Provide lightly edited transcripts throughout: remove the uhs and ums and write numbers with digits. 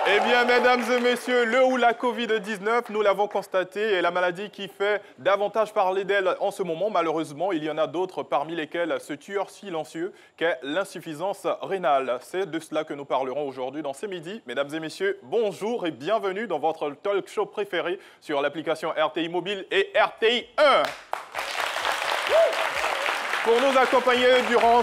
Eh bien, mesdames et messieurs, le ou la Covid-19, nous l'avons constaté, est la maladie qui fait davantage parler d'elle en ce moment. Malheureusement, il y en a d'autres, parmi lesquels ce tueur silencieux qu'est l'insuffisance rénale. C'est de cela que nous parlerons aujourd'hui dans ce midi. Mesdames et messieurs, bonjour et bienvenue dans votre talk show préféré sur l'application RTI Mobile et RTI 1. Pour nous accompagner durant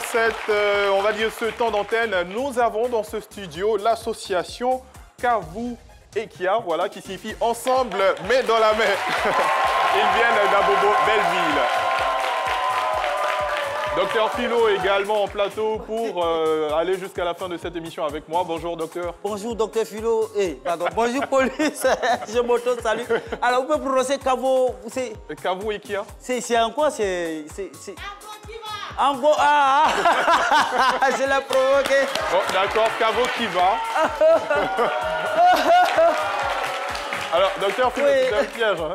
on va dire ce temps d'antenne, nous avons dans ce studio l'association Kavou et Kia, voilà, qui signifie ensemble mais dans la main. Ils viennent d'Abobo, Belleville. Docteur Philo est également en plateau pour aller jusqu'à la fin de cette émission avec moi. Bonjour docteur. Bonjour docteur Philo. Pardon. Bonjour police. Je m'auto-salue. Alors vous pouvez prononcer Kavou. Kavou et Kia. C'est en quoi? C'est... En gros, je l'ai provoqué. Bon, d'accord, Kavou qui va. Alors, docteur, c'est un piège. Hein?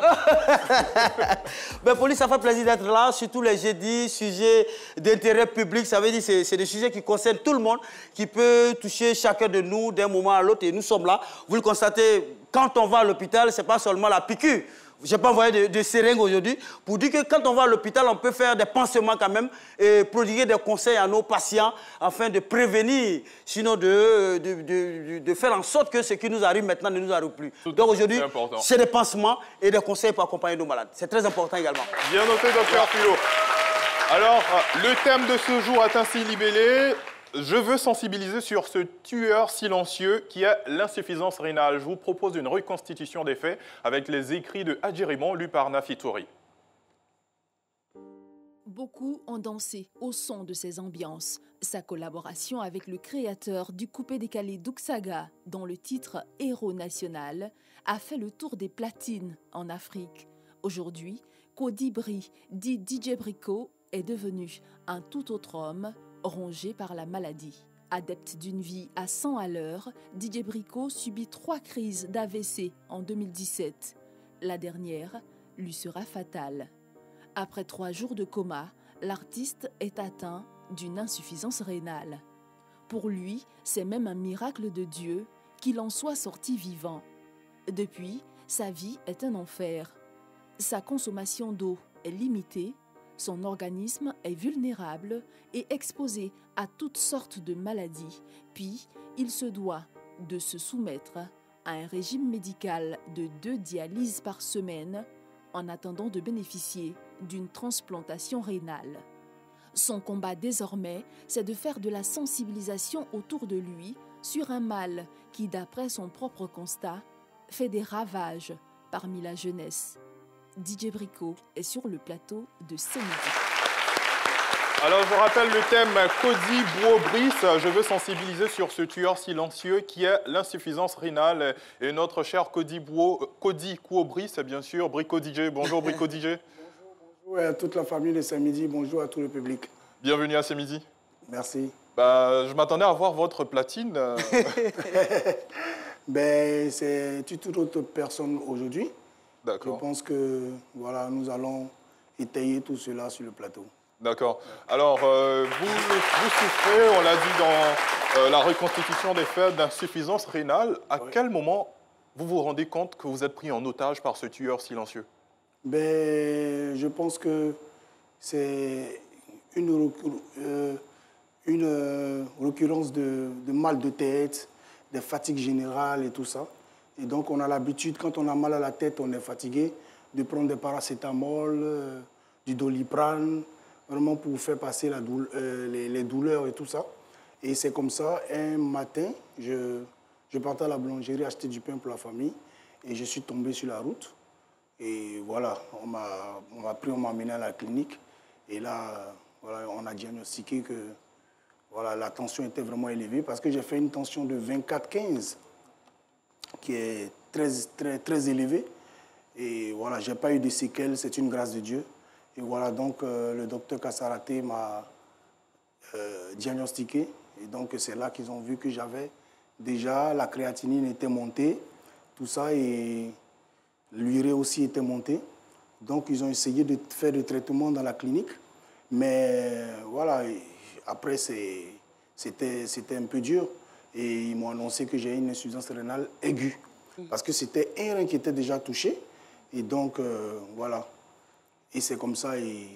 Ben, police, ça fait plaisir d'être là, surtout les jeudis, sujets d'intérêt public. Ça veut dire que c'est des sujets qui concernent tout le monde, qui peut toucher chacun de nous d'un moment à l'autre. Et nous sommes là. Vous le constatez, quand on va à l'hôpital, ce n'est pas seulement la piqûre. Je n'ai pas envoyé de seringue aujourd'hui pour dire que quand on va à l'hôpital, on peut faire des pansements quand même et prodiguer des conseils à nos patients afin de prévenir, sinon de faire en sorte que ce qui nous arrive maintenant ne nous arrive plus. Donc aujourd'hui, c'est des pansements et des conseils pour accompagner nos malades. C'est très important également. Bien noté, docteur Philo. Alors, le thème de ce jour est ainsi libellé. Je veux sensibiliser sur ce tueur silencieux qui est l'insuffisance rénale. Je vous propose une reconstitution des faits avec les écrits de Hadjirimon lus par Nafi Touri. Beaucoup ont dansé au son de ces ambiances. Sa collaboration avec le créateur du coupé-décalé Douksaga, dont le titre Héros national, a fait le tour des platines en Afrique. Aujourd'hui, Kody Bry, dit DJ Brico, est devenu un tout autre homme, rongé par la maladie. Adepte d'une vie à 100 à l'heure, DJ Brico subit 3 crises d'AVC en 2017. La dernière lui sera fatale. Après 3 jours de coma, l'artiste est atteint d'une insuffisance rénale. Pour lui, c'est même un miracle de Dieu qu'il en soit sorti vivant. Depuis, sa vie est un enfer. Sa consommation d'eau est limitée. Son organisme est vulnérable et exposé à toutes sortes de maladies. Puis, il se doit de se soumettre à un régime médical de 2 dialyses par semaine en attendant de bénéficier d'une transplantation rénale. Son combat désormais, c'est de faire de la sensibilisation autour de lui sur un mal qui, d'après son propre constat, fait des ravages parmi la jeunesse. DJ Brico est sur le plateau de ce midi. Alors, je rappelle le thème Kody Bry. Je veux sensibiliser sur ce tueur silencieux qui est l'insuffisance rénale. Et notre cher Kody Bry, c'est bien sûr Brico DJ. Bonjour Brico DJ. Bonjour à toute la famille de Saint-Midi. Bonjour à tout le public. Bienvenue à Saint-Midi. Merci. Je m'attendais à voir votre platine. C'est toute autre personne aujourd'hui. Je pense que voilà, nous allons étayer tout cela sur le plateau. D'accord. Alors, vous souffrez, on l'a dit dans la reconstitution des faits, d'insuffisance rénale. À quel moment vous vous rendez compte que vous êtes pris en otage par ce tueur silencieux? Je pense que c'est une récurrence de mal de tête, de fatigue générale et tout ça. Et donc, on a l'habitude, quand on a mal à la tête, on est fatigué, de prendre des paracétamol, du Doliprane, vraiment pour faire passer les douleurs et tout ça. Et c'est comme ça, un matin, je partais à la boulangerie acheter du pain pour la famille et je suis tombé sur la route. Et voilà, on m'a amené à la clinique. Et là, voilà, on a diagnostiqué que voilà, la tension était vraiment élevée parce que j'ai fait une tension de 24-15. Qui est très élevé. Et voilà, je n'ai pas eu de séquelles, c'est une grâce de Dieu. Et voilà, donc le docteur Kassaraté m'a diagnostiqué. Et donc c'est là qu'ils ont vu que j'avais déjà, la créatinine était montée, tout ça, et l'urée aussi était montée. Donc ils ont essayé de faire des traitements dans la clinique. Mais voilà, après c'était un peu dur. Et ils m'ont annoncé que j'ai une insuffisance rénale aiguë. Parce que c'était un rein qui était déjà touché. Et donc, voilà. Et c'est comme ça et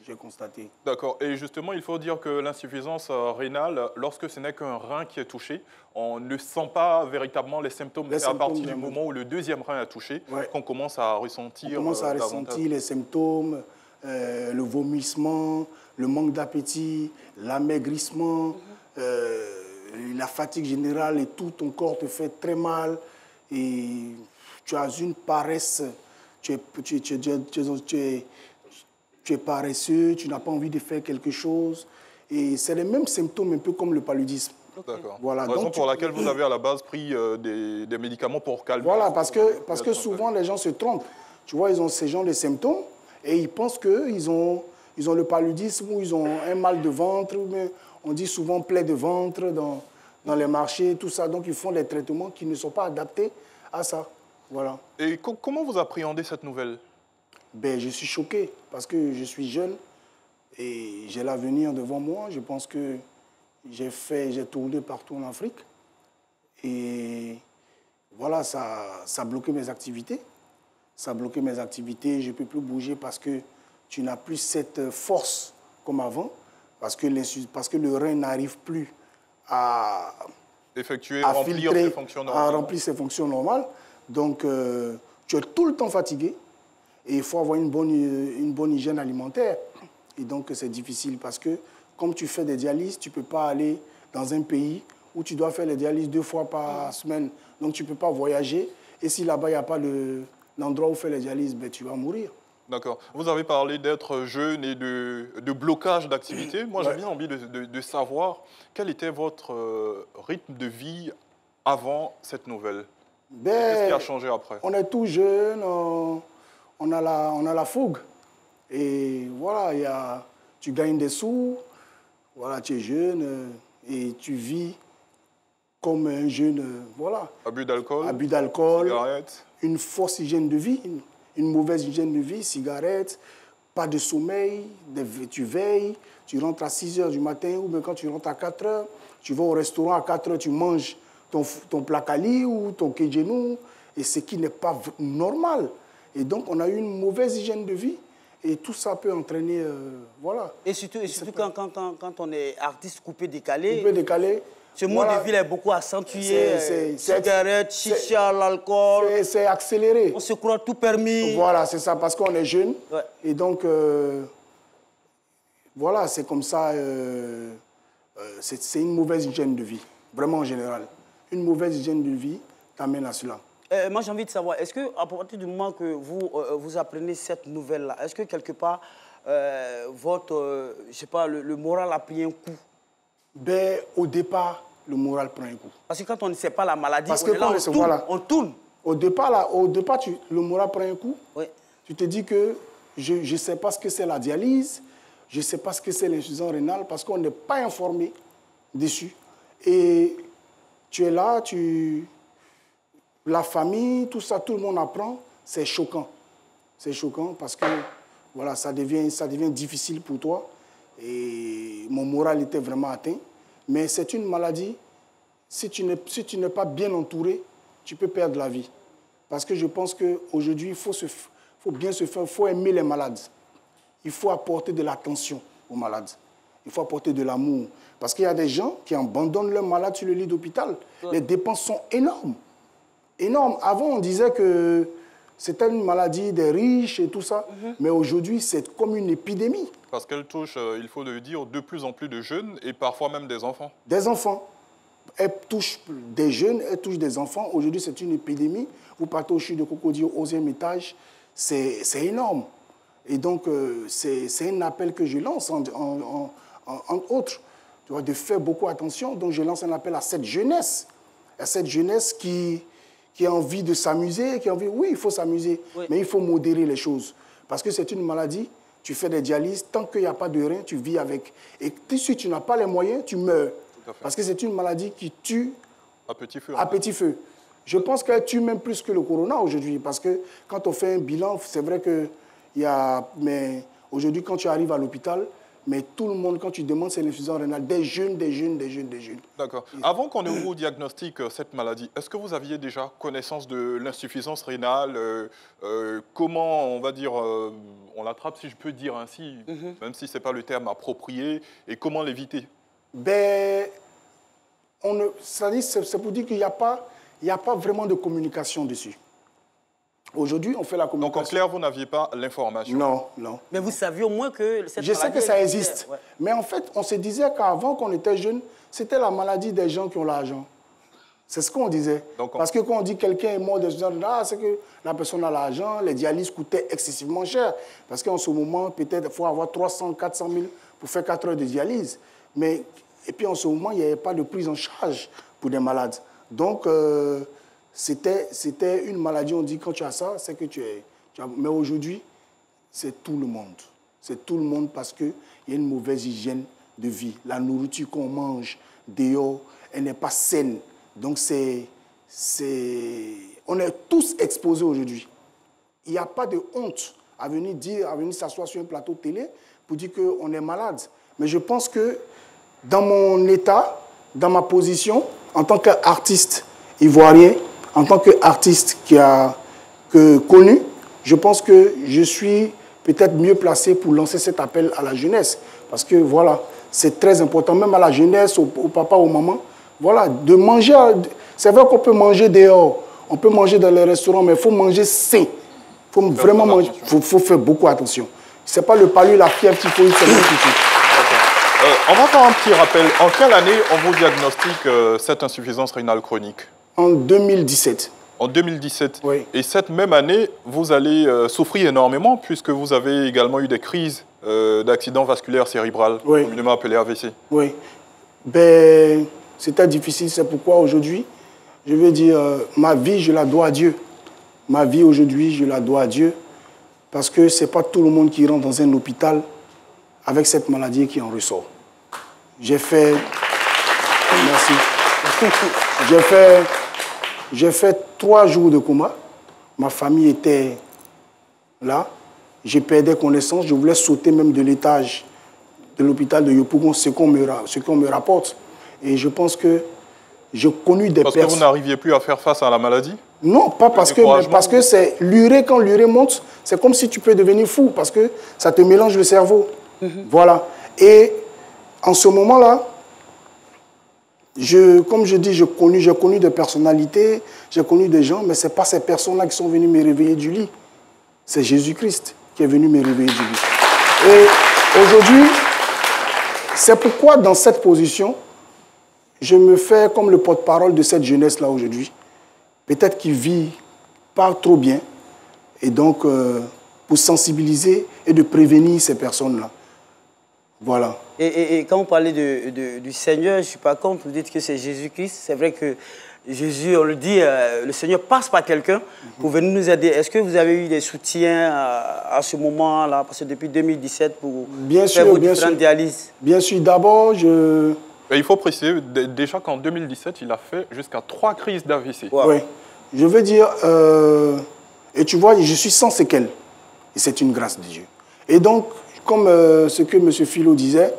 j'ai constaté. D'accord. Et justement, il faut dire que l'insuffisance rénale, lorsque ce n'est qu'un rein qui est touché, on ne sent pas véritablement les symptômes. C'est à partir du moment où le deuxième rein est touché qu'on commence à ressentir. On commence à ressentir les symptômes, le vomissement, le manque d'appétit, l'amaigrissement, la fatigue générale et tout ton corps te fait très mal. Et tu as une paresse, tu es paresseux, tu n'as pas envie de faire quelque chose. Et c'est les mêmes symptômes, un peu comme le paludisme. D'accord. Voilà. Raison pour laquelle vous avez à la base pris des médicaments pour calmer. Voilà, parce que souvent les gens se trompent. Tu vois, ils ont ces genres de symptômes et ils pensent qu'ils ont le paludisme ou ils ont un mal de ventre. Mais on dit souvent plaie de ventre dans les marchés, tout ça. Donc ils font des traitements qui ne sont pas adaptés à ça. Voilà. Et comment vous appréhendez cette nouvelle? Ben, je suis choqué parce que je suis jeune et j'ai l'avenir devant moi. Je pense que j'ai tourné partout en Afrique. Et voilà, ça a bloqué mes activités. Ça a bloqué mes activités. Je ne peux plus bouger parce que tu n'as plus cette force comme avant. Parce que le rein n'arrive plus à remplir ses fonctions normales. Donc, tu es tout le temps fatigué. Et il faut avoir une bonne hygiène alimentaire. Et donc, c'est difficile parce que, comme tu fais des dialyses, tu ne peux pas aller dans un pays où tu dois faire les dialyses 2 fois par semaine. Donc, tu ne peux pas voyager. Et si là-bas, il n'y a pas l'endroit où faire les dialyses, ben, tu vas mourir. D'accord. Vous avez parlé d'être jeune et de blocage d'activité. Moi, j'ai bien envie de savoir quel était votre rythme de vie avant cette nouvelle. Qu'est-ce qui a changé après? On est tout jeune, on a la fougue. Et voilà, tu gagnes des sous, voilà, tu es jeune et tu vis comme un jeune, voilà. Abus d'alcool, cigarette. Une fausse hygiène de vie, une mauvaise hygiène de vie, cigarette, pas de sommeil, tu veilles, tu rentres à 6 h du matin ou bien quand tu rentres à 4 h, tu vas au restaurant à 4 h, tu manges ton placali ou ton kéjenou, et ce qui n'est pas normal. Et donc, on a eu une mauvaise hygiène de vie et tout ça peut entraîner, voilà. Et surtout quand on est artiste coupé décalé, ce mode de vie est beaucoup accentué. Cigarette, chicha, l'alcool. C'est accéléré. On se croit tout permis. Voilà, c'est ça, parce qu'on est jeune. Ouais. Et donc, voilà, c'est comme ça. C'est une mauvaise hygiène de vie, vraiment en général. Une mauvaise hygiène de vie t'amène à cela. Moi, j'ai envie de savoir, est-ce qu'à partir du moment que vous apprenez cette nouvelle-là, est-ce que quelque part, je sais pas, le moral a pris un coup? Ben, au départ, le moral prend un coup. Parce que quand on ne sait pas la maladie, on tourne. Au départ, le moral prend un coup. Oui. Tu te dis que je ne sais pas ce que c'est la dialyse, je ne sais pas ce que c'est l'insuffisance rénale, parce qu'on n'est pas informé dessus. Et tu es là, la famille, tout ça, tout le monde apprend, c'est choquant. C'est choquant parce que voilà, ça devient difficile pour toi. Et mon moral était vraiment atteint. Mais c'est une maladie, si tu n'es pas bien entouré, tu peux perdre la vie. Parce que je pense qu'aujourd'hui, il faut aimer les malades. Il faut apporter de l'attention aux malades. Il faut apporter de l'amour. Parce qu'il y a des gens qui abandonnent leurs malades sur le lit d'hôpital. Ouais. Les dépenses sont énormes. Énormes. Avant, on disait que c'était une maladie des riches et tout ça. Mais aujourd'hui, c'est comme une épidémie. Parce qu'elle touche, il faut le dire, de plus en plus de jeunes et parfois même des enfants. Des enfants. Elle touche des jeunes, elle touche des enfants. Aujourd'hui, c'est une épidémie. Vous partez au Chute de Cocodieu au 11e étage. C'est énorme. Et donc, c'est un appel que je lance, entre autres, tu vois, de faire beaucoup attention. Donc, je lance un appel à cette jeunesse. À cette jeunesse qui a envie de s'amuser, oui, il faut s'amuser, oui, mais il faut modérer les choses. Parce que c'est une maladie, tu fais des dialyses, tant qu'il n'y a pas de rein, tu vis avec. Et si tu n'as pas les moyens, tu meurs. Parce que c'est une maladie qui tue à petit feu. À petit feu. Je pense qu'elle tue même plus que le corona aujourd'hui. Parce que quand on fait un bilan, c'est vrai que mais aujourd'hui, quand tu arrives à l'hôpital, Mais tout le monde, quand tu demandes, c'est l'insuffisance rénale. Des jeunes. D'accord. Avant qu'on ne vous diagnostique cette maladie, est-ce que vous aviez déjà connaissance de l'insuffisance rénale? Comment, on va dire, on l'attrape, si je peux dire ainsi, même si ce n'est pas le terme approprié, et comment l'éviter? Ben, c'est pour dire qu'il n'y a pas vraiment de communication dessus. Aujourd'hui, on fait la communication. Donc, en clair, vous n'aviez pas l'information? Non. Mais vous saviez au moins que cette maladie... Je sais que ça existe. Ouais. Mais en fait, on se disait qu'avant qu'on était jeune, c'était la maladie des gens qui ont l'argent. C'est ce qu'on disait. Parce que quand on dit quelqu'un est mort de ce genre-là, c'est que la personne a l'argent, les dialyses coûtaient excessivement cher. Parce qu'en ce moment, peut-être, il faut avoir 300, 400 000 pour faire 4 heures de dialyse. Et puis, en ce moment, il n'y avait pas de prise en charge pour des malades. Donc, c'était une maladie, on dit, quand tu as ça, c'est que mais aujourd'hui, c'est tout le monde. C'est tout le monde parce qu'il y a une mauvaise hygiène de vie. La nourriture qu'on mange dehors, elle n'est pas saine. Donc, on est tous exposés aujourd'hui. Il n'y a pas de honte à venir s'asseoir sur un plateau de télé pour dire qu'on est malade. Mais je pense que dans mon état, dans ma position, en tant qu'artiste ivoirien, en tant qu'artiste connu, je pense que je suis peut-être mieux placé pour lancer cet appel à la jeunesse. Parce que voilà, c'est très important, même à la jeunesse, au papa, aux mamans, voilà, de manger. C'est vrai qu'on peut manger dehors, on peut manger dans les restaurants, mais il faut manger sain. Il faut vraiment manger, il faut faire beaucoup attention. Ce n'est pas le palu, la fièvre qu'il faut y faire. On va faire un petit rappel. En quelle année on vous diagnostique cette insuffisance rénale chronique? En 2017. En 2017. Oui. Et cette même année, vous allez souffrir énormément puisque vous avez également eu des crises d'accident vasculaire cérébral, communément appelé AVC. Oui. Ben, c'était difficile. C'est pourquoi aujourd'hui, je veux dire, ma vie, je la dois à Dieu. Ma vie aujourd'hui, je la dois à Dieu. Parce que ce n'est pas tout le monde qui rentre dans un hôpital avec cette maladie qui en ressort. J'ai fait... Merci. J'ai fait 3 jours de coma. Ma famille était là. Je perdais connaissance. Je voulais sauter même de l'étage de l'hôpital de Yopougon, ce qu'on me rapporte. Et je pense que j'ai connu des personnes... Parce que vous n'arriviez plus à faire face à la maladie? Non, pas parce que... Mais parce que c'est l'urée, quand l'urée monte, c'est comme si tu peux devenir fou, parce que ça te mélange le cerveau. Voilà. Et en ce moment-là, comme je dis, j'ai connu des personnalités, j'ai connu des gens, mais ce n'est pas ces personnes-là qui sont venues me réveiller du lit. C'est Jésus-Christ qui est venu me réveiller du lit. Et aujourd'hui, c'est pourquoi dans cette position, je me fais comme le porte-parole de cette jeunesse-là aujourd'hui. Peut-être qui vit pas trop bien. Et donc, pour sensibiliser et de prévenir ces personnes-là. Voilà. Et quand vous parlez du Seigneur, je ne suis pas contre, vous dites que c'est Jésus-Christ. C'est vrai que Jésus, on le dit, le Seigneur passe par quelqu'un pour venir nous aider. Est-ce que vous avez eu des soutiens à ce moment-là, parce que depuis 2017, pour faire vos différentes dialyses? Bien sûr. D'abord, il faut préciser déjà qu'en 2017, il a fait jusqu'à 3 crises d'AVC. Wow. Oui. Je veux dire, et tu vois, je suis sans séquelles. Et c'est une grâce de Dieu. Et donc, comme ce que M. Philo disait,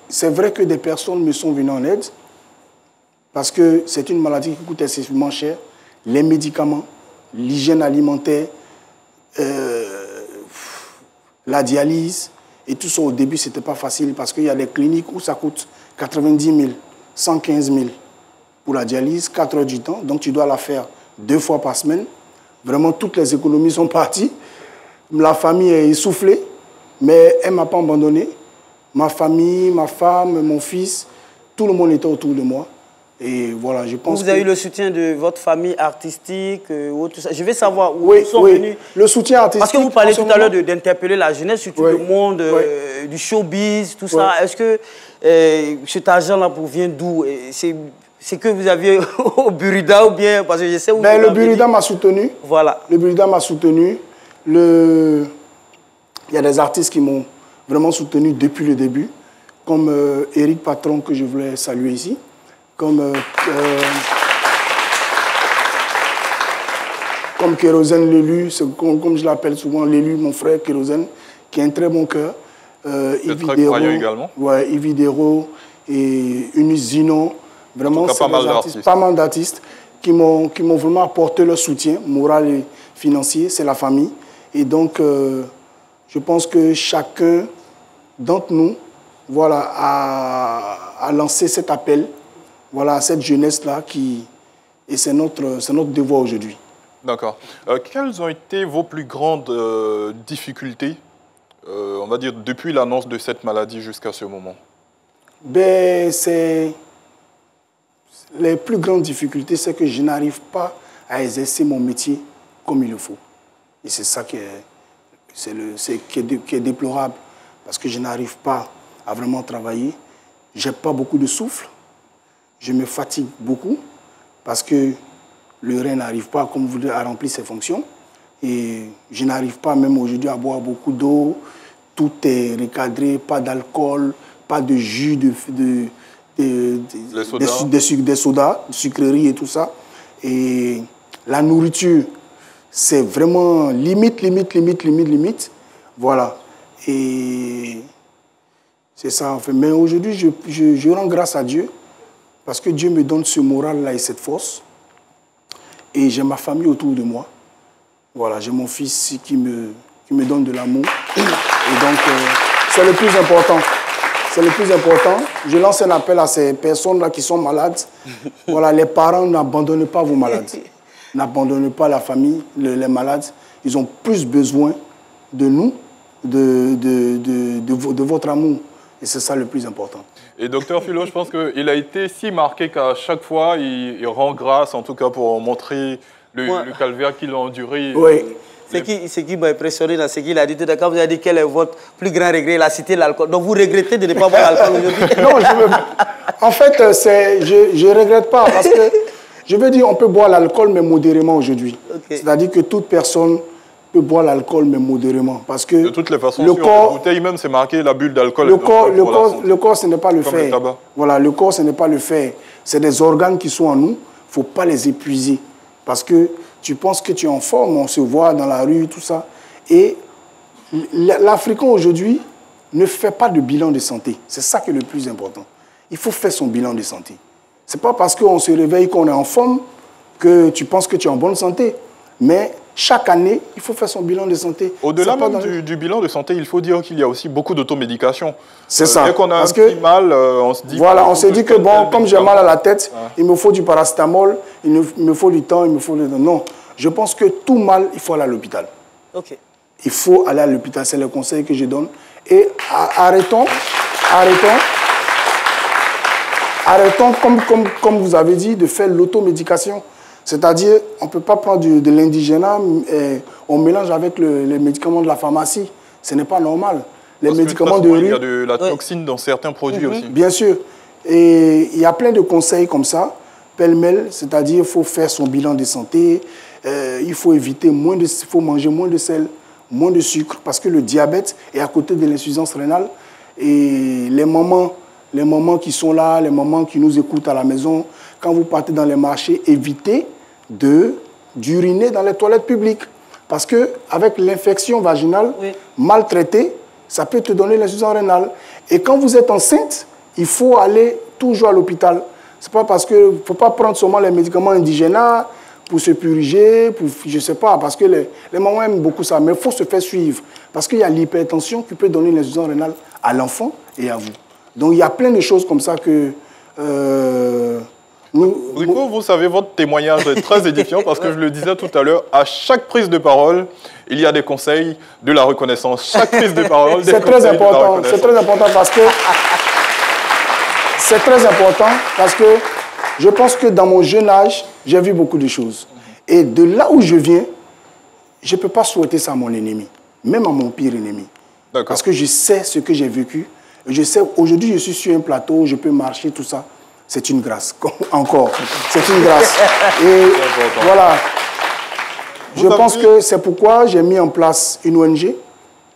c'est vrai que des personnes me sont venues en aide, parce que c'est une maladie qui coûte excessivement cher. Les médicaments, l'hygiène alimentaire, la dialyse, et tout ça au début, ce n'était pas facile, parce qu'il y a des cliniques où ça coûte 90 000, 115 000 pour la dialyse, 4 heures du temps, donc tu dois la faire 2 fois par semaine. Vraiment, toutes les économies sont parties. La famille est essoufflée, mais elle ne m'a pas abandonné. Ma famille, ma femme, mon fils, tout le monde était autour de moi. Et voilà, je pense Vous avez eu le soutien de votre famille artistique tout ça. Je vais savoir où ils sont venus. Le soutien artistique. Parce que vous parlez tout à l'heure d'interpeller la jeunesse, surtout le monde du showbiz, tout ça. Est-ce que cet argent-là provient d'où? C'est que vous aviez au Burida ou bien... Parce que je sais où le Burida m'a soutenu. Voilà. Le Burida m'a soutenu. Il y a des artistes qui m'ont vraiment soutenu depuis le début, comme Eric Patron, que je voulais saluer ici, comme Kérosène l'élu, comme je l'appelle souvent l'élu, mon frère Kérosène, qui a un très bon cœur. C'est très croyant également. Ouais, Ividero et Unizino. Vraiment, c'est pas mal d'artistes qui m'ont vraiment apporté leur soutien moral et financier. C'est la famille. Et donc, je pense que chacun d'entre nous, voilà, a lancé cet appel, voilà, à cette jeunesse-là et c'est notre devoir aujourd'hui. D'accord. Quelles ont été vos plus grandes difficultés, on va dire, depuis l'annonce de cette maladie jusqu'à ce moment? Ben, les plus grandes difficultés, c'est que je n'arrive pas à exercer mon métier comme il le faut. Et c'est ça qui est déplorable, parce que je n'arrive pas à vraiment travailler. Je n'ai pas beaucoup de souffle. Je me fatigue beaucoup, parce que le rein n'arrive pas, comme vous dites, à remplir ses fonctions. Et je n'arrive pas même aujourd'hui à boire beaucoup d'eau. Tout est recadré, pas d'alcool, pas de jus, des sodas, sucreries et tout ça. Et la nourriture, c'est vraiment limite. Voilà. Et c'est ça, en fait. Mais aujourd'hui, je rends grâce à Dieu, parce que Dieu me donne ce moral-là et cette force. Et j'ai ma famille autour de moi. Voilà, j'ai mon fils qui me donne de l'amour. Et donc, c'est le plus important. C'est le plus important. Je lance un appel à ces personnes-là qui sont malades. Voilà, les parents, n'abandonnez pas vos malades. N'abandonnez pas la famille, les malades. Ils ont plus besoin de nous, de votre amour. Et c'est ça le plus important. Et docteur Philo, je pense qu'il a été si marqué qu'à chaque fois, il rend grâce, en tout cas pour montrer le calvaire qu'il a enduré. Oui. Ce qui m'a impressionné dans ce qu'il a dit, quand vous avez dit quel est votre plus grand regret, il a cité l'alcool. Donc vous regrettez de ne pas boire l'alcool aujourd'hui? Non, en fait, je ne regrette pas, parce que je veux dire, on peut boire l'alcool, mais modérément aujourd'hui. Okay. C'est-à-dire que toute personne peut boire l'alcool, mais modérément. Parce que de toutes les façons, sur la bouteille même, c'est marqué la bulle d'alcool. Le corps, ce n'est pas le fer. Voilà, le corps, ce n'est pas le fer. C'est des organes qui sont en nous. Il ne faut pas les épuiser. Parce que tu penses que tu es en forme, on se voit dans la rue, tout ça. Et l'Africain aujourd'hui ne fait pas de bilan de santé. C'est ça qui est le plus important. Il faut faire son bilan de santé. Ce n'est pas parce qu'on se réveille, qu'on est en forme, que tu penses que tu es en bonne santé. Mais chaque année, il faut faire son bilan de santé. Au-delà même du bilan de santé, il faut dire qu'il y a aussi beaucoup d'automédication. C'est ça. Dès qu'on a un petit mal, on se dit... Voilà, on se dit que bon, comme j'ai mal à la tête, il me faut du paracétamol, il me faut du temps, il me faut... Non, je pense que tout mal, il faut aller à l'hôpital. Ok. Il faut aller à l'hôpital, c'est le conseil que je donne. Et arrêtons, comme vous avez dit, de faire l'automédication. C'est-à-dire, on ne peut pas prendre de l'indigénat, on mélange avec les médicaments de la pharmacie. Ce n'est pas normal. Les médicaments de rue... Il y a de la toxine dans certains produits aussi. Bien sûr. Et il y a plein de conseils comme ça, pêle-mêle, c'est-à-dire il faut faire son bilan de santé, il faut éviter faut manger moins de sel, moins de sucre, parce que le diabète est à côté de l'insuffisance rénale. Et les mamans qui sont là, les mamans qui nous écoutent à la maison, quand vous partez dans les marchés, évitez d'uriner dans les toilettes publiques. Parce qu'avec l'infection vaginale mal traitée, ça peut te donner l'insuffisance rénale. Et quand vous êtes enceinte, il faut aller toujours à l'hôpital. Ce n'est pas parce qu'il ne faut pas prendre seulement les médicaments indigénats pour se purger, je ne sais pas, parce que les mamans aiment beaucoup ça. Mais il faut se faire suivre. Parce qu'il y a l'hypertension qui peut donner l'insuffisance rénale à l'enfant et à vous. Donc il y a plein de choses comme ça que... Rico, vous savez, votre témoignage est très édifiant parce que je le disais tout à l'heure, à chaque prise de parole, il y a des conseils, de la reconnaissance. Chaque prise de parole, c'est très important. C'est très important parce que je pense que dans mon jeune âge, j'ai vu beaucoup de choses. Et de là où je viens, je ne peux pas souhaiter ça à mon ennemi, même à mon pire ennemi. Parce que je sais ce que j'ai vécu. Je sais, aujourd'hui, je suis sur un plateau, je peux marcher, tout ça. C'est une grâce, encore. C'est une grâce. Et voilà. Je pense que c'est pourquoi j'ai mis en place une ONG.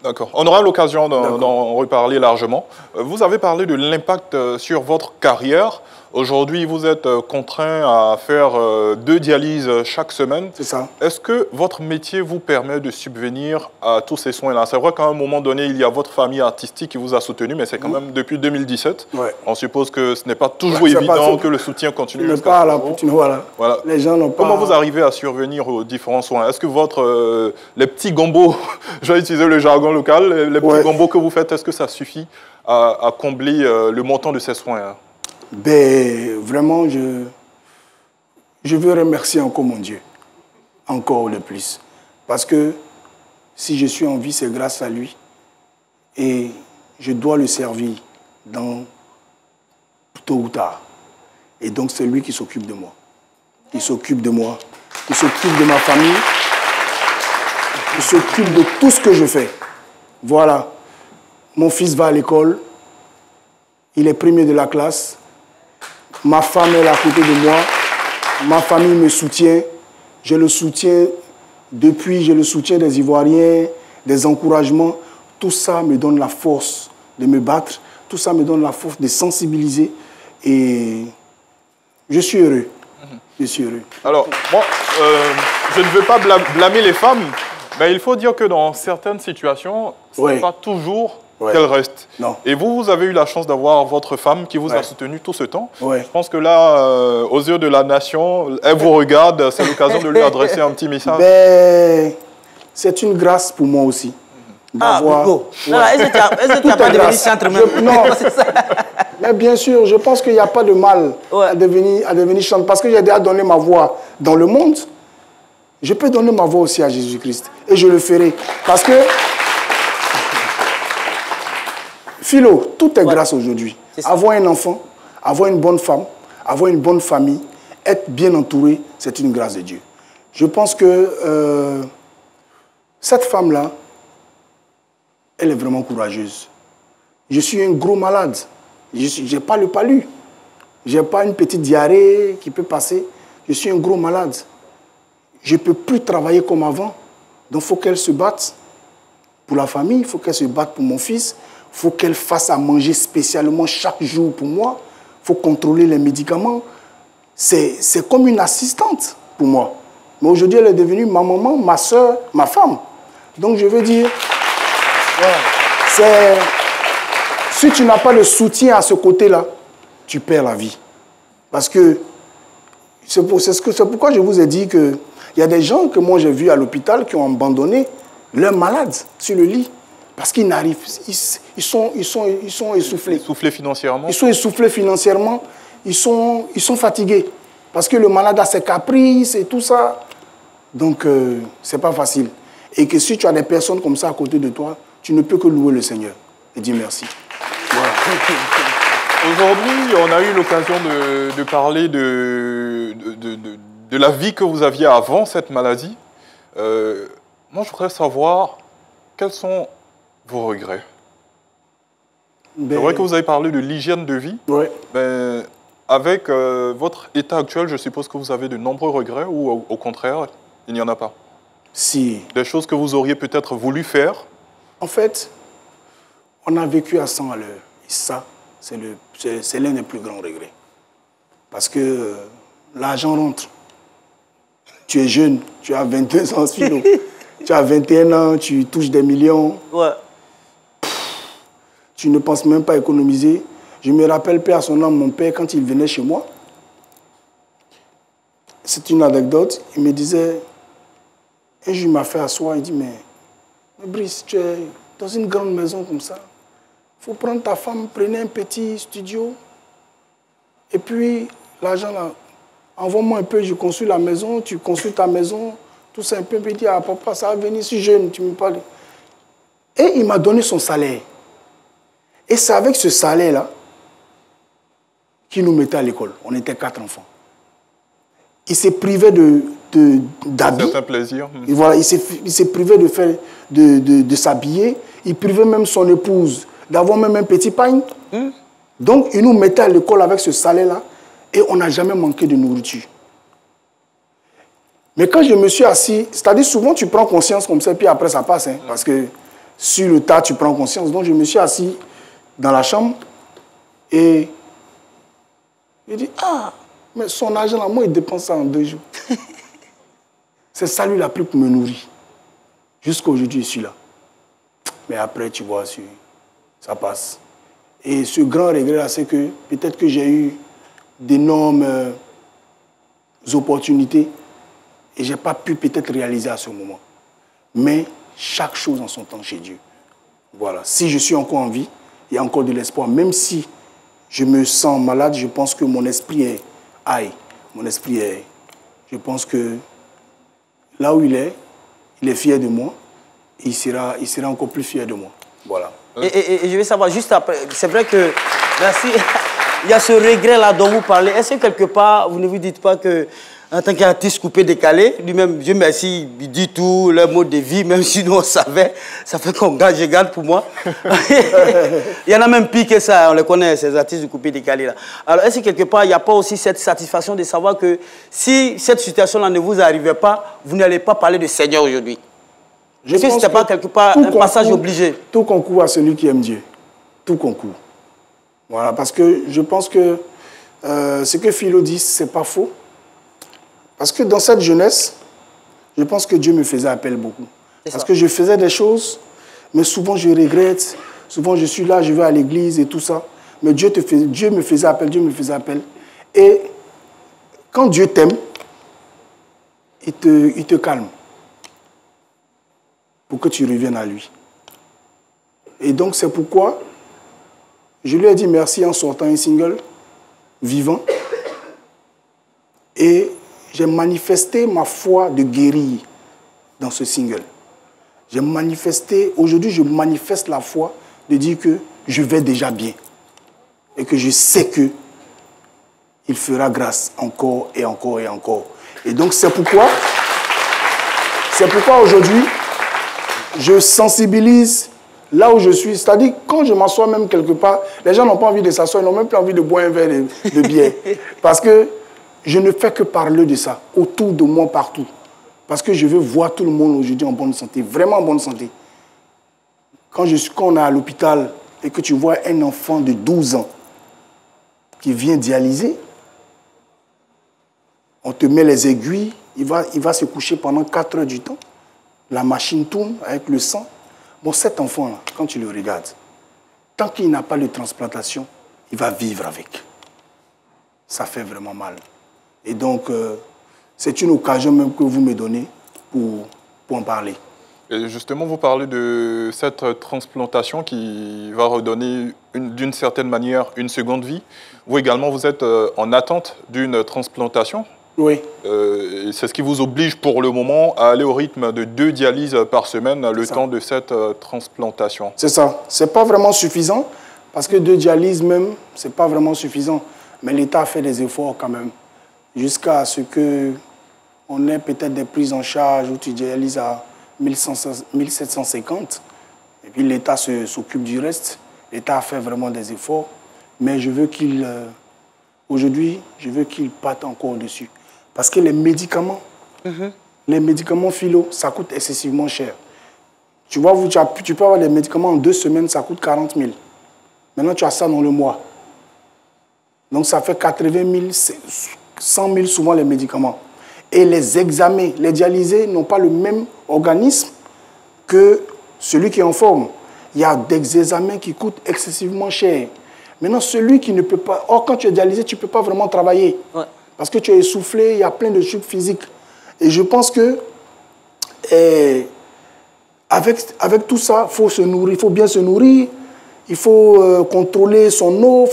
D'accord. On aura l'occasion d'en reparler largement. Vous avez parlé de l'impact sur votre carrière. Aujourd'hui, vous êtes contraint à faire 2 dialyses chaque semaine. C'est ça. Est-ce que votre métier vous permet de subvenir à tous ces soins-là? C'est vrai qu'à un moment donné, il y a votre famille artistique qui vous a soutenu, mais c'est quand même depuis 2017. Ouais. On suppose que ce n'est pas toujours évident que le soutien continue. Tu n'es pas à la voilà. Les gens n'ont pas... Comment vous arrivez à survenir aux différents soins? Est-ce que les petits gombos, je vais utiliser le jargon local, les petits gombos que vous faites, est-ce que ça suffit à combler le montant de ces soins, hein? Ben, vraiment, je veux remercier encore mon Dieu, encore le plus. Parce que si je suis en vie, c'est grâce à lui. Et je dois le servir tôt ou tard. Et donc, c'est lui qui s'occupe de moi. Il s'occupe de moi. Il s'occupe de ma famille. Il s'occupe de tout ce que je fais. Voilà. Mon fils va à l'école. Il est premier de la classe. Ma femme est à côté de moi. Ma famille me soutient. Je le soutiens des Ivoiriens, des encouragements. Tout ça me donne la force de me battre. Tout ça me donne la force de sensibiliser. Et je suis heureux. Je suis heureux. Alors, moi, je ne veux pas blâmer les femmes, mais il faut dire que dans certaines situations, ce n'est pas toujours qu'elles restent. Non. Et vous avez eu la chance d'avoir votre femme qui vous a soutenu tout ce temps. Ouais. Je pense que là, aux yeux de la nation, elle vous regarde, c'est l'occasion de lui adresser un petit message. Ben, c'est une grâce pour moi aussi. Ah, Bigo. Est-ce que tu n'as pas devenu chantre même? Non, c'est ça. Mais bien sûr, je pense qu'il n'y a pas de mal à devenir chanteur. Parce que j'ai déjà donné ma voix dans le monde. Je peux donner ma voix aussi à Jésus-Christ. Et je le ferai. Parce que, Philo, tout est grâce aujourd'hui. Avoir un enfant, avoir une bonne femme, avoir une bonne famille, être bien entouré, c'est une grâce de Dieu. Je pense que cette femme-là, elle est vraiment courageuse. Je suis un gros malade. Je n'ai pas le palu. Je n'ai pas une petite diarrhée qui peut passer. Je suis un gros malade. Je ne peux plus travailler comme avant. Donc il faut qu'elle se batte pour la famille, il faut qu'elle se batte pour mon fils, il faut qu'elle fasse à manger spécialement chaque jour pour moi. Il faut contrôler les médicaments. C'est comme une assistante pour moi. Mais aujourd'hui, elle est devenue ma maman, ma soeur, ma femme. Donc je veux dire... Si tu n'as pas de soutien à ce côté-là, tu perds la vie. Parce que c'est pourquoi je vous ai dit qu'il y a des gens que moi j'ai vus à l'hôpital qui ont abandonné leurs malades sur le lit. Parce qu'ils n'arrivent, ils sont essoufflés. Essoufflés financièrement? Ils sont essoufflés financièrement, ils sont fatigués. Parce que le malade a ses caprices et tout ça. Donc, c'est pas facile. Et que si tu as des personnes comme ça à côté de toi, tu ne peux que louer le Seigneur et dire merci. Voilà. Aujourd'hui, on a eu l'occasion de parler de la vie que vous aviez avant cette maladie. Moi, je voudrais savoir quels sont vos regrets. C'est vrai que vous avez parlé de l'hygiène de vie. Ouais. Mais avec votre état actuel, je suppose que vous avez de nombreux regrets ou au contraire, il n'y en a pas? Si. Des choses que vous auriez peut-être voulu faire? En fait, on a vécu à 100 à l'heure. Et ça, c'est l'un des plus grands regrets. Parce que l'argent rentre. Tu es jeune, tu as 22 ans, Philo. Tu as 21 ans, tu touches des millions. Ouais. Tu ne penses même pas économiser. Je me rappelle, paix à son âme, mon père, quand il venait chez moi, c'est une anecdote, il me disait, et je m'a fait asseoir, il dit, mais Brice, tu es dans une grande maison comme ça. Il faut prendre ta femme, prenez un petit studio. Et puis, l'argent là, envoie-moi un peu, je construis la maison, tu construis ta maison, tout ça un peu. Il dit, ah papa, ça va venir si jeune, tu me parles. Et il m'a donné son salaire. Et c'est avec ce salaire-là qu'il nous mettait à l'école. On était 4 enfants. Il s'est privé d'habits. C'est un plaisir. Et voilà, il s'est privé de s'habiller. Il privait même son épouse d'avoir même un petit pain. Donc, il nous mettait à l'école avec ce salaire-là et on n'a jamais manqué de nourriture. Mais quand je me suis assis, c'est-à-dire souvent tu prends conscience comme ça, puis après ça passe. Hein, parce que sur le tas, tu prends conscience. Donc, je me suis assis dans la chambre et Je dis, ah, mais son argent, là, moi, il dépense ça en 2 jours. C'est ça, lui, il a pris pour me nourrir. Jusqu'à aujourd'hui, je suis là. Mais après, tu vois, ça passe. Et ce grand regret-là, c'est que peut-être que j'ai eu d'énormes opportunités et je n'ai pas pu peut-être réaliser à ce moment. Mais chaque chose en son temps chez Dieu. Voilà. Si je suis encore en vie, il y a encore de l'espoir. Même si je me sens malade, je pense que mon esprit est high. Mon esprit est... Je pense que là où il est fier de moi. Il sera encore plus fier de moi. Voilà. Et je vais savoir, juste après, c'est vrai que... Merci. Il y a ce regret-là dont vous parlez. Est-ce que quelque part, vous ne vous dites pas que, en tant qu'artiste coupé décalé, lui-même, Dieu merci, il dit tout, le mode de vie, même si nous on savait, ça fait qu'on gagne, je gagne pour moi. Il y en a même pire que ça, on les connaît, ces artistes du coupé décalé là. Alors, est-ce que quelque part, il n'y a pas aussi cette satisfaction de savoir que si cette situation-là ne vous arrivait pas, vous n'allez pas parler de Seigneur aujourd'hui? Je pense que ce n'était pas quelque part un passage obligé. Tout concourt à celui qui aime Dieu. Tout concourt. Voilà, parce que je pense que ce que Philo dit, ce n'est pas faux. Parce que dans cette jeunesse, je pense que Dieu me faisait appel beaucoup. Parce que je faisais des choses, mais souvent je regrette. Souvent je suis là, je vais à l'église et tout ça. Mais Dieu me faisait appel, Dieu me faisait appel. Et quand Dieu t'aime, il te calme. Pour que tu reviennes à lui. Et donc, c'est pourquoi je lui ai dit merci en sortant un single, Vivant. Et j'ai manifesté ma foi de guérir dans ce single. J'ai manifesté, aujourd'hui, je manifeste la foi de dire que je vais déjà bien. Et que je sais que il fera grâce encore et encore et encore. Et donc, c'est pourquoi aujourd'hui, je sensibilise là où je suis. C'est-à-dire, quand je m'assois même quelque part, les gens n'ont pas envie de s'asseoir, ils n'ont même plus envie de boire un verre de bière. Parce que je ne fais que parler de ça, autour de moi, partout. Parce que je veux voir tout le monde aujourd'hui en bonne santé, vraiment en bonne santé. Quand on est à l'hôpital et que tu vois un enfant de 12 ans qui vient dialyser, on te met les aiguilles, il va se coucher pendant 4 heures du temps. La machine tourne avec le sang. Bon, cet enfant-là, quand tu le regardes, tant qu'il n'a pas de transplantation, il va vivre avec. Ça fait vraiment mal. Et donc, c'est une occasion même que vous me donnez pour en parler. Et justement, vous parlez de cette transplantation qui va redonner d'une certaine manière une seconde vie. Vous également, vous êtes en attente d'une transplantation. Oui. C'est ce qui vous oblige pour le moment à aller au rythme de 2 dialyses par semaine le temps de cette transplantation. C'est ça. Ce n'est pas vraiment suffisant, parce que 2 dialyses même, ce n'est pas vraiment suffisant. Mais l'État a fait des efforts quand même, jusqu'à ce qu'on ait peut-être des prises en charge où tu dialyses à 1750. Et puis l'État s'occupe du reste. L'État a fait vraiment des efforts. Mais je veux qu'il... Aujourd'hui, je veux qu'il parte encore dessus. Parce que les médicaments Philo, ça coûte excessivement cher. Tu vois, tu peux avoir des médicaments en 2 semaines, ça coûte 40 000. Maintenant, tu as ça dans le mois. Donc, ça fait 80 000, 100 000 souvent les médicaments. Et les examens, les dialysés n'ont pas le même organisme que celui qui est en forme. Il y a des examens qui coûtent excessivement cher. Maintenant, celui qui ne peut pas... Or, quand tu es dialysé, tu ne peux pas vraiment travailler. Ouais. Parce que tu es essoufflé, il y a plein de trucs physiques. Et je pense que avec tout ça, il faut se nourrir, il faut bien se nourrir, il faut contrôler son eau, il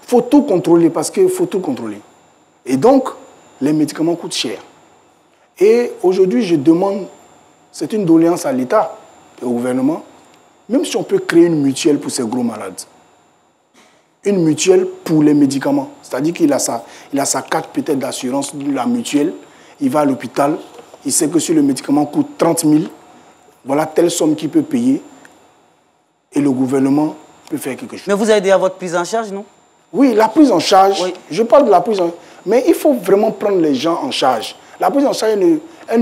faut tout contrôler parce qu'il faut tout contrôler. Et donc, les médicaments coûtent cher. Et aujourd'hui, je demande, c'est une doléance à l'État et au gouvernement, même si on peut créer une mutuelle pour ces gros malades. Une mutuelle pour les médicaments. C'est-à-dire qu'il a sa carte peut-être d'assurance de la mutuelle. Il va à l'hôpital. Il sait que si le médicament coûte 30 000, voilà telle somme qu'il peut payer. Et le gouvernement peut faire quelque chose. Mais vous avez déjà votre prise en charge, non? Oui, la prise en charge. Oui. Je parle de la prise en charge. Mais il faut vraiment prendre les gens en charge. La prise en charge, elle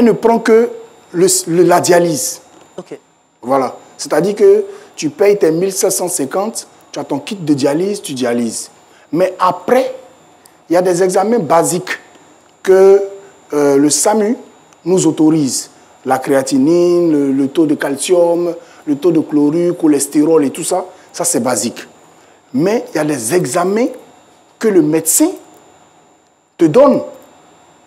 ne prend que la dialyse. OK. Voilà. C'est-à-dire que tu payes tes 1750, tu as ton kit de dialyse, tu dialyses. Mais après, il y a des examens basiques que le SAMU nous autorise. La créatinine, le taux de calcium, le taux de chlorure, cholestérol et tout ça, ça c'est basique. Mais il y a des examens que le médecin te donne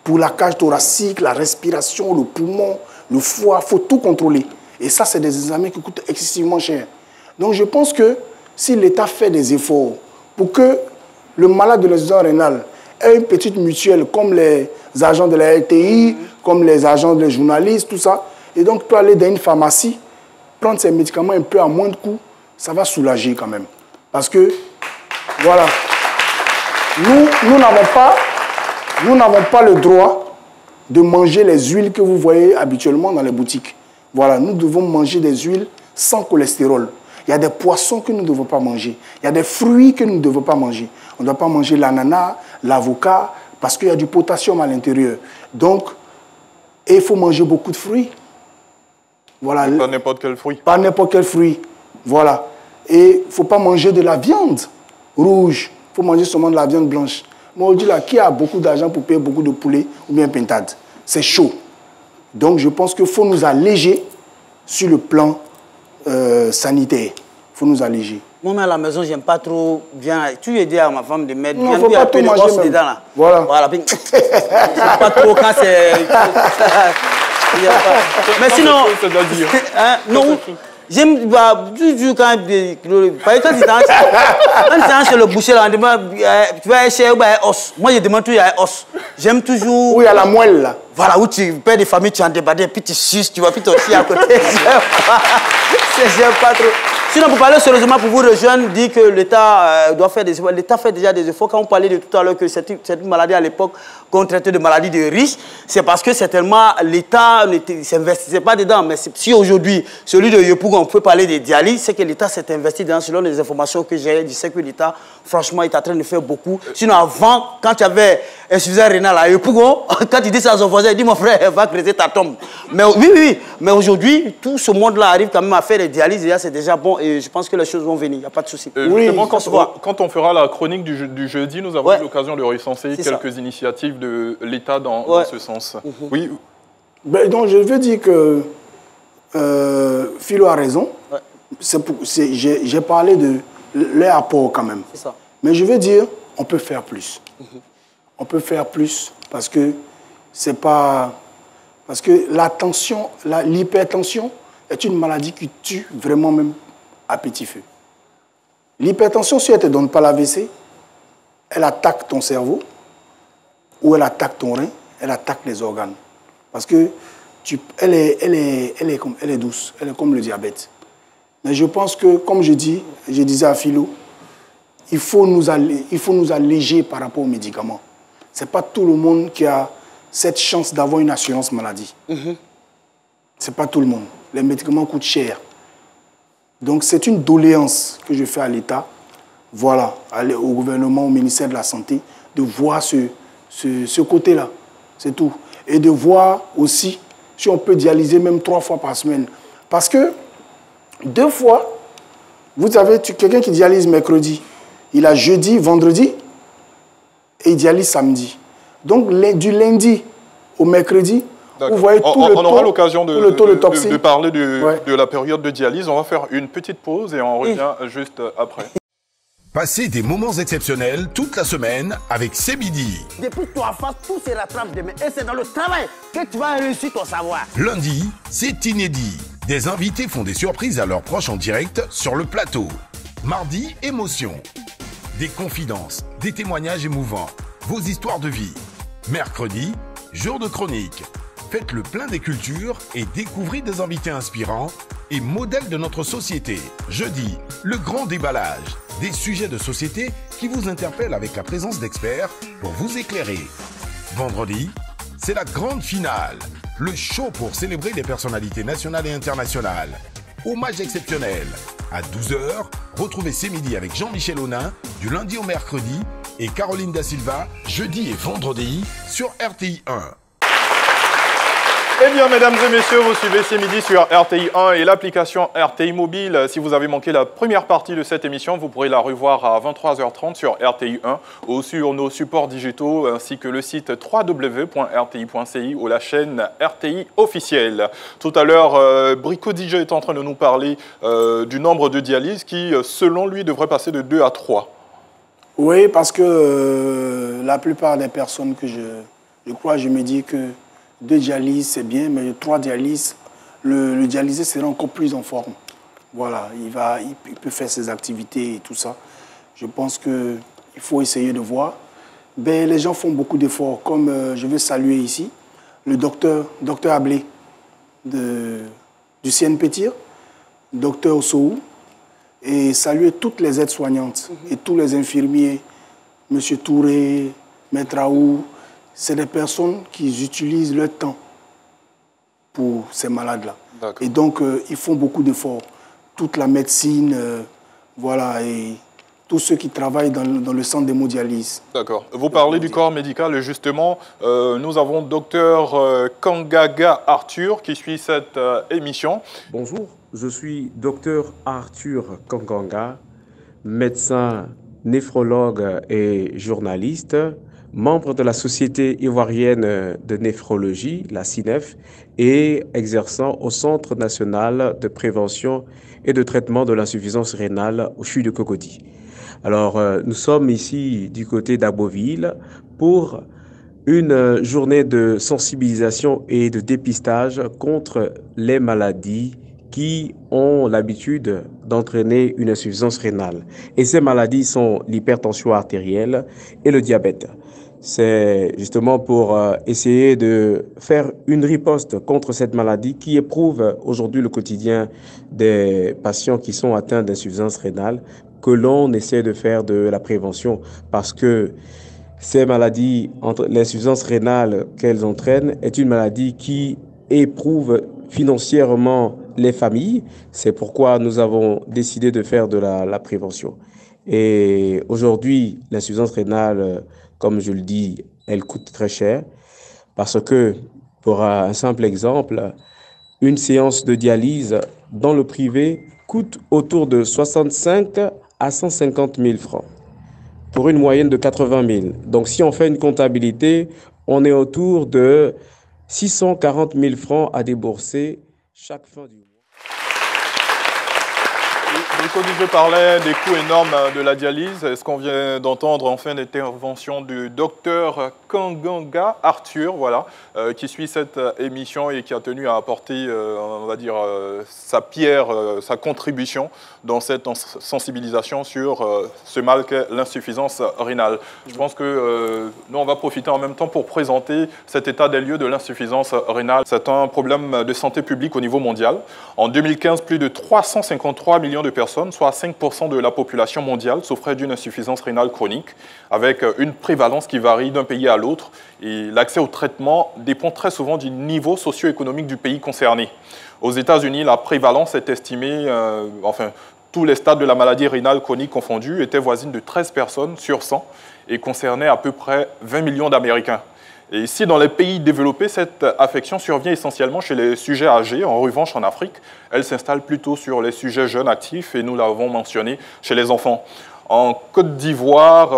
pour la cage thoracique, la respiration, le poumon, le foie, il faut tout contrôler. Et ça, c'est des examens qui coûtent excessivement cher. Donc je pense que si l'État fait des efforts pour que le malade de l'insuffisance rénale ait une petite mutuelle comme les agents de la LTI, comme les agents des journalistes, tout ça, et donc peut aller dans une pharmacie, prendre ses médicaments un peu à moins de coût, ça va soulager quand même. Parce que, voilà, nous n'avons pas le droit de manger les huiles que vous voyez habituellement dans les boutiques. Voilà, nous devons manger des huiles sans cholestérol. Il y a des poissons que nous ne devons pas manger. Il y a des fruits que nous ne devons pas manger. On ne doit pas manger l'ananas, l'avocat, parce qu'il y a du potassium à l'intérieur. Donc, il faut manger beaucoup de fruits. Voilà. Pas n'importe quel fruit. Pas n'importe quel fruit. Voilà. Et il ne faut pas manger de la viande rouge. Il faut manger seulement de la viande blanche. Moi, je dis là, qui a beaucoup d'argent pour payer beaucoup de poulet ou bien pintade? C'est chaud. Donc, je pense qu'il faut nous alléger sur le plan sanitaire. Il faut nous alléger. Moi, à la maison, j'aime pas trop bien. Tu as dit à ma femme de mettre non, faut pas tout manger dedans là. Voilà. J'aime pas trop quand c'est. Mais sinon, non. J'aime toujours quand c'est le boucher là, tu vas chercher os. Moi, je demande toujours il y a os. J'aime toujours. Où il y a la moelle là. Voilà, où tu pères de famille, tu en débats, puis tu suces, tu vas puis aussi à côté. J'aime pas trop. Sinon, pour parler sérieusement, pour vous rejoindre, dire que l'État doit faire des efforts. L'État fait déjà des efforts. Quand on parlait de tout à l'heure que cette maladie à l'époque, qu'on traitait de maladie de riches, c'est parce que certainement l'État ne s'investissait pas dedans. Mais si aujourd'hui, celui de Yopougon, on peut parler de dialyse, c'est que l'État s'est investi dedans. Selon les informations que j'ai, je sais que l'État, franchement, est en train de faire beaucoup. Sinon, avant, quand tu avais insuffisance rénale à Yopougon, quand tu dis ça à son voisin, il dit mon frère, va creuser ta tombe. Mais oui. Mais aujourd'hui, tout ce monde-là arrive quand même à faire des dialyses. Et là, c'est déjà bon. Et je pense que les choses vont venir. Il n'y a pas de souci. Oui, quand on fera la chronique du jeudi, nous avons eu l'occasion de recenser quelques initiatives de l'État dans ce sens. Oui. Ben, donc, je veux dire que Philo a raison. J'ai parlé de leur apport quand même. Ça. Mais je veux dire, on peut faire plus. On peut faire plus parce que c'est pas... Parce que l'hypertension est une maladie qui tue vraiment même à petit feu. L'hypertension, si elle ne te donne pas l'AVC, elle attaque ton cerveau ou elle attaque ton rein, elle attaque les organes. Parce que elle est douce, elle est comme le diabète. Mais je pense que, comme je disais à Philo, il faut nous alléger par rapport aux médicaments. Ce n'est pas tout le monde qui a cette chance d'avoir une assurance maladie. Ce n'est pas tout le monde. Les médicaments coûtent cher. Donc c'est une doléance que je fais à l'État, voilà, au gouvernement, au ministère de la Santé, de voir ce côté-là. C'est tout. Et de voir aussi si on peut dialyser même 3 fois par semaine. Parce que 2 fois, vous avez quelqu'un qui dialyse mercredi, il a jeudi, vendredi, et il dialyse samedi. Donc du lundi au mercredi, vous voyez tout le taux. On aura l'occasion de parler de la période de dialyse. On va faire une petite pause et on revient juste après. Passez des moments exceptionnels toute la semaine avec C'est Midi. Depuis toi, tout se rattrape demain. Et c'est dans le travail que tu vas réussir ton savoir. Lundi, c'est inédit. Des invités font des surprises à leurs proches en direct sur le plateau. Mardi, émotion. Des confidences, des témoignages émouvants, vos histoires de vie. Mercredi, jour de chronique. Faites le plein des cultures et découvrez des invités inspirants et modèles de notre société. Jeudi, le grand déballage. Des sujets de société qui vous interpellent avec la présence d'experts pour vous éclairer. Vendredi, c'est la grande finale. Le show pour célébrer les personnalités nationales et internationales. Hommage exceptionnel. À 12h, retrouvez C'est Midi avec Jean-Michel Aunin du lundi au mercredi et Caroline Da Silva jeudi et vendredi sur RTI 1. Eh bien, mesdames et messieurs, vous suivez C'est Midi sur RTI 1 et l'application RTI Mobile. Si vous avez manqué la première partie de cette émission, vous pourrez la revoir à 23h30 sur RTI 1 ou sur nos supports digitaux ainsi que le site www.rti.ci ou la chaîne RTI officielle. Tout à l'heure, Brico DJ est en train de nous parler du nombre de dialyses qui, selon lui, devrait passer de 2 à 3. Oui, parce que la plupart des personnes que je crois, je me dis que 2 dialyses, c'est bien, mais 3 dialyses, le dialysé sera encore plus en forme. Voilà, il peut faire ses activités et tout ça. Je pense qu'il faut essayer de voir. Ben, les gens font beaucoup d'efforts, comme je veux saluer ici le docteur Ablé du CNP-TIR, docteur Soou, et saluer toutes les aides-soignantes et tous les infirmiers, M. Touré, Maître Raoult. C'est des personnes qui utilisent leur temps pour ces malades-là. Et donc, ils font beaucoup d'efforts. Toute la médecine, voilà, et tous ceux qui travaillent dans le centre d'hémodialyse. D'accord. Vous parlez du corps médical et justement, nous avons docteur Kangaga Arthur qui suit cette émission. Bonjour, je suis docteur Arthur Kangaga, médecin, néphrologue et journaliste, membre de la Société ivoirienne de néphrologie, la CINEF, et exerçant au Centre national de prévention et de traitement de l'insuffisance rénale au CHU de Cocody. Alors, nous sommes ici du côté d'Abbeville pour une journée de sensibilisation et de dépistage contre les maladies qui ont l'habitude d'entraîner une insuffisance rénale. Et ces maladies sont l'hypertension artérielle et le diabète. C'est justement pour essayer de faire une riposte contre cette maladie qui éprouve aujourd'hui le quotidien des patients qui sont atteints d'insuffisance rénale que l'on essaie de faire de la prévention parce que ces maladies, l'insuffisance rénale qu'elles entraînent est une maladie qui éprouve financièrement les familles. C'est pourquoi nous avons décidé de faire de la prévention. Et aujourd'hui, l'insuffisance rénale, comme je le dis, elle coûte très cher parce que, pour un simple exemple, une séance de dialyse dans le privé coûte autour de 65 à 150 000 francs pour une moyenne de 80 000. Donc, si on fait une comptabilité, on est autour de 640 000 francs à débourser chaque fin du mois. Brico DJ parlait des coûts énormes de la dialyse. Ce qu'on vient d'entendre en fin d'intervention du docteur Kangaga Arthur, voilà, qui suit cette émission et qui a tenu à apporter, on va dire, sa pierre, sa contribution dans cette sensibilisation sur ce mal qu'est l'insuffisance rénale. Je pense que nous, on va profiter en même temps pour présenter cet état des lieux de l'insuffisance rénale. C'est un problème de santé publique au niveau mondial. En 2015, plus de 353 millions de personnes, soit 5% de la population mondiale, souffraient d'une insuffisance rénale chronique, avec une prévalence qui varie d'un pays à l'autre. Et l'accès au traitement dépend très souvent du niveau socio-économique du pays concerné. Aux États-Unis, la prévalence est estimée, tous les stades de la maladie rénale chronique confondus, étaient voisines de 13 personnes sur 100 et concernaient à peu près 20 millions d'Américains. Et ici, dans les pays développés, cette affection survient essentiellement chez les sujets âgés. En revanche, en Afrique, elle s'installe plutôt sur les sujets jeunes actifs et nous l'avons mentionné, chez les enfants. En Côte d'Ivoire,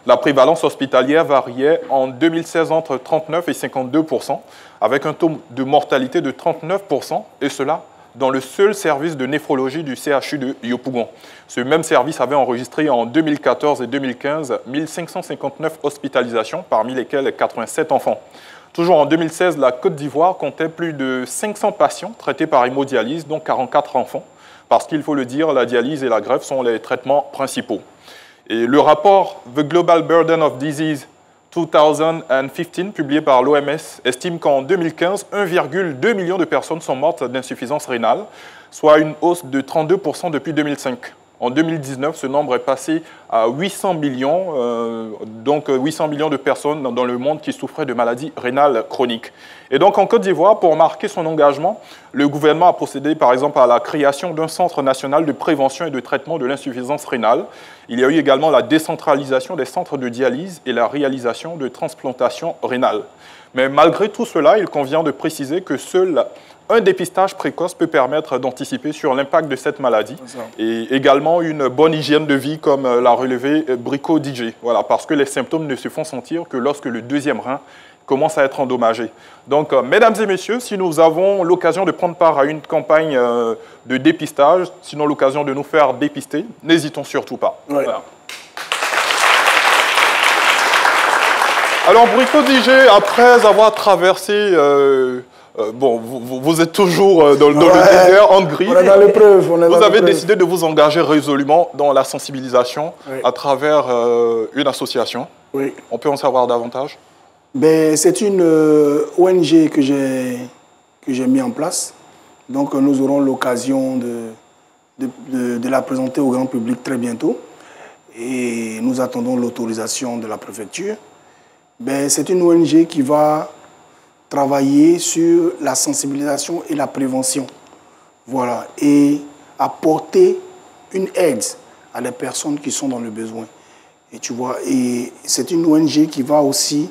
la prévalence hospitalière variait en 2016 entre 39 et 52%, avec un taux de mortalité de 39%, et cela dans le seul service de néphrologie du CHU de Yopougon. Ce même service avait enregistré en 2014 et 2015 1559 hospitalisations, parmi lesquelles 87 enfants. Toujours en 2016, la Côte d'Ivoire comptait plus de 500 patients traités par hémodialyse, dont 44 enfants, parce qu'il faut le dire, la dialyse et la greffe sont les traitements principaux. Et le rapport The Global Burden of Disease 2015, publié par l'OMS, estime qu'en 2015, 1,2 million de personnes sont mortes d'insuffisance rénale, soit une hausse de 32% depuis 2005. En 2019, ce nombre est passé à 800 millions, donc 800 millions de personnes dans le monde qui souffraient de maladies rénales chroniques. Et donc en Côte d'Ivoire, pour marquer son engagement, le gouvernement a procédé par exemple à la création d'un centre national de prévention et de traitement de l'insuffisance rénale. Il y a eu également la décentralisation des centres de dialyse et la réalisation de transplantations rénales. Mais malgré tout cela, il convient de préciser que seul un dépistage précoce peut permettre d'anticiper sur l'impact de cette maladie et également une bonne hygiène de vie comme l'a relevé Brico DJ. Voilà, parce que les symptômes ne se font sentir que lorsque le deuxième rein commence à être endommagé. Donc, mesdames et messieurs, si nous avons l'occasion de prendre part à une campagne de dépistage, sinon l'occasion de nous faire dépister, n'hésitons surtout pas. Ouais. Voilà. Alors, Brico DJ, après avoir traversé... bon, vous êtes toujours dans le désert, en gris. On est dans l'épreuve. Vous avez décidé de vous engager résolument dans la sensibilisation à travers une association. Oui. On peut en savoir davantage? Ben, c'est une ONG que j'ai mis en place. Donc, nous aurons l'occasion de la présenter au grand public très bientôt. Et nous attendons l'autorisation de la préfecture. Ben, c'est une ONG qui va travailler sur la sensibilisation et la prévention. Voilà. Et apporter une aide à les personnes qui sont dans le besoin. Et tu vois, et c'est une ONG qui va aussi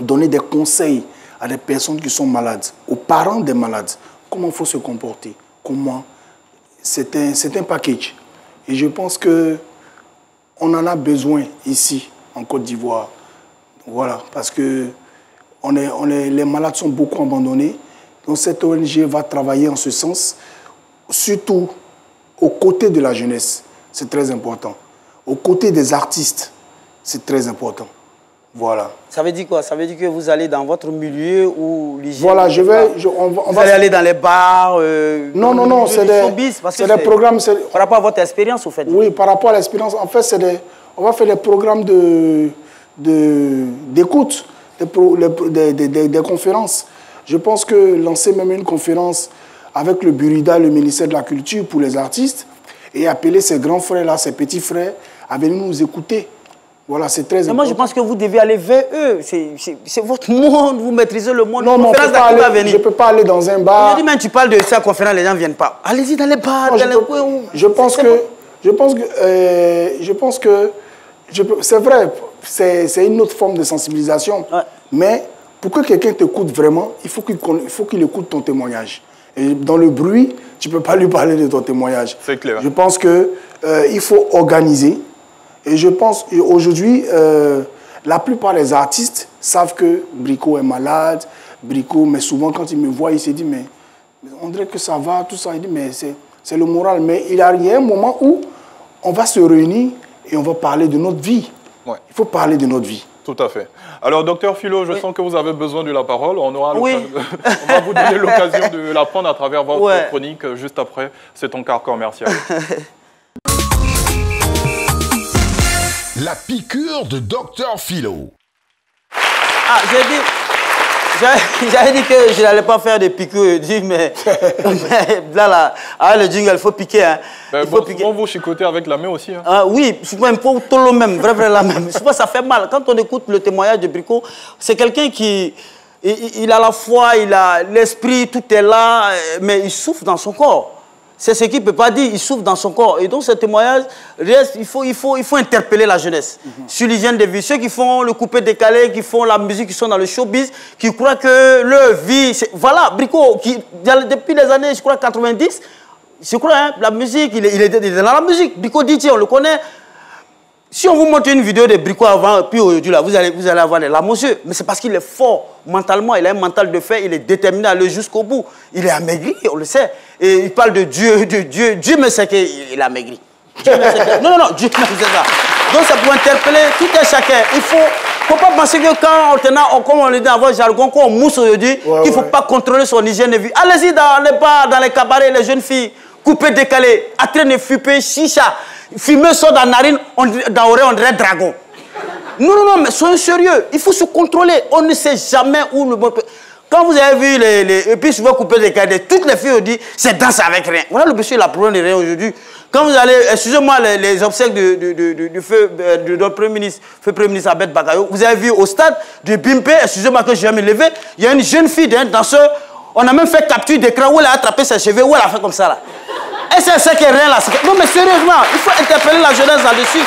donner des conseils à des personnes qui sont malades, aux parents des malades. Comment il faut se comporter, comment. C'est un package. Et je pense qu'on en a besoin ici, en Côte d'Ivoire. Voilà, parce que les malades sont beaucoup abandonnés. Donc cette ONG va travailler en ce sens, surtout aux côtés de la jeunesse. C'est très important. Aux côtés des artistes, c'est très important. Voilà. Ça veut dire quoi? Ça veut dire que vous allez dans votre milieu où l'hygiène... Voilà, vous allez aller dans les bars... non, c'est des programmes... Par rapport à votre expérience, vous faites? Oui, par rapport à l'expérience, en fait, on va faire des programmes d'écoute, des conférences. Je pense que lancer même une conférence avec le Burida, le ministère de la Culture pour les artistes, et appeler ses grands frères-là, ses petits frères, à venir nous écouter. Voilà, c'est très important. Moi, je pense que vous devez aller vers eux. C'est votre monde, vous maîtrisez le monde. Non, mais je ne peux pas aller dans un bar. Aujourd'hui, même tu parles de sa conférence, les gens ne viennent pas. Allez-y dans les bars, dans les coins où... Je pense que c'est vrai, c'est une autre forme de sensibilisation. Ouais. Mais pour que quelqu'un t'écoute vraiment, il faut qu'il écoute ton témoignage. Et dans le bruit, tu ne peux pas lui parler de ton témoignage. C'est clair. Je pense qu'il faut organiser. Et je pense qu'aujourd'hui, la plupart des artistes savent que Brico est malade, Brico, mais souvent quand il me voit, il se dit, mais on dirait que ça va, tout ça. Il dit, mais c'est le moral. Mais il y a un moment où on va se réunir et on va parler de notre vie. Ouais. Il faut parler de notre vie. Tout à fait. Alors, docteur Philo, je sens que vous avez besoin de la parole. On va vous donner l'occasion de la prendre à travers votre chronique juste après cet encart commercial. La piqûre de Dr Philo. Ah, j'avais dit que je n'allais pas faire de piqûres. Mais là, le jingle, il faut piquer. Hein. Souvent, vous chicotez avec la main aussi. Hein. Ah, oui, souvent, pour tout le même, vrai, la même. Souvent, ça fait mal. Quand on écoute le témoignage de Brico, c'est quelqu'un qui... Il a la foi, il a l'esprit, tout est là, mais il souffre dans son corps. C'est ce qu'il ne peut pas dire, il souffre dans son corps. Et donc, ce témoignage, il faut interpeller la jeunesse sur l'hygiène de vie. Ceux qui font le coupé décalé, qui font la musique, qui sont dans le showbiz, qui croient que leur vie... Voilà, Brico, depuis les années, je crois, 90, je crois, hein, la musique, il est dans la musique. Brico DJ, on le connaît. Si on vous montre une vidéo de Brico avant, puis aujourd'hui, là, vous allez avoir des larmes aux yeux. Mais c'est parce qu'il est fort mentalement, il a un mental de fer, il est déterminé à aller jusqu'au bout. Il est amaigri, on le sait. Et il parle de Dieu. Dieu me sait qu'il est amaigri. Non, Dieu me sait ça. Donc c'est pour interpeller tout un chacun. Il faut pas penser que quand comme on le dit dans votre jargon, quand on mousse aujourd'hui, qu'il ne faut pas contrôler son hygiène de vie. Allez-y dans les bars, dans les cabarets, les jeunes filles, coupées, décalées, en train de fumer, chicha. Fumer ça dans la narine, dans l'oreille, on dirait dragon. Non, mais soyez sérieux. Il faut se contrôler. On ne sait jamais où le bon... Quand vous avez vu et puis je vais couper des cadets, toutes les filles ont dit, c'est danser avec rien. Voilà le monsieur, il a problème de rien aujourd'hui. Quand vous allez, excusez-moi, les obsèques du feu de notre Premier ministre, Premier ministre Abed Bagayo, vous avez vu au stade de Bimpe, excusez-moi que je vais me lever, il y a une jeune fille d'un danseur, on a même fait capture d'écran où elle a attrapé ses cheveux, où elle a fait comme ça là. Et c'est ça qui est rien là. Non mais sérieusement, il faut interpeller la jeunesse là-dessus.